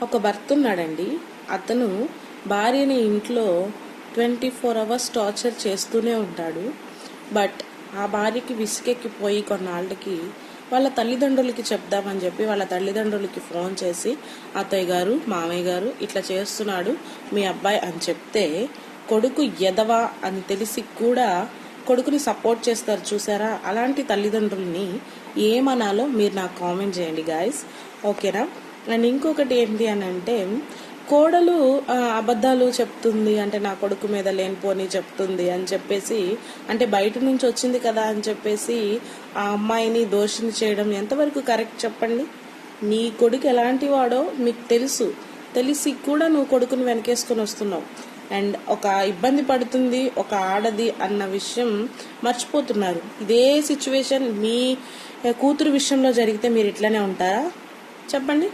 ఒక భర్త ఉన్నాడండి. అతను భార్యని ఇంట్లో 24 hours టార్చర్ చేస్తూనే ఉంటాడు. బట్ ఆ భార్యకి విసుకెక్కిపోయి కొన్నాళ్ళకి వాళ్ళ తల్లిదండ్రులకి చెప్దామని చెప్పి వాళ్ళ తల్లిదండ్రులకి ఫోన్ చేసి, అత్తయ్య గారు, మామయ్య గారు ఇట్లా చేస్తున్నాడు మీ అబ్బాయి అని చెప్తే, కొడుకు ఎదవా అని తెలిసి కూడా కొడుకుని సపోర్ట్ చేస్తారు చూసారా. అలాంటి తల్లిదండ్రుల్ని ఏమనాలో మీరు నాకు కామెంట్ చేయండి గాయస్, ఓకేనా. అండ్ ఇంకొకటి ఏంటి అని అంటే, కోడలు అబద్ధాలు చెప్తుంది అంటే నా కొడుకు మీద లేనిపోని చెప్తుంది అని చెప్పేసి, అంటే బయట నుంచి వచ్చింది కదా అని చెప్పేసి ఆ అమ్మాయిని దోషిని చేయడం ఎంతవరకు కరెక్ట్ చెప్పండి. నీ కొడుకు ఎలాంటి వాడో మీకు తెలిసి కూడా నువ్వు కొడుకుని వెనకేసుకొని వస్తున్నావు. అండ్ ఒక ఇబ్బంది పడుతుంది ఒక ఆడది అన్న విషయం మర్చిపోతున్నారు. ఇదే సిచ్యువేషన్ మీ కూతురు విషయంలో జరిగితే మీరు ఇట్లానే ఉంటారా? చెప్పండి.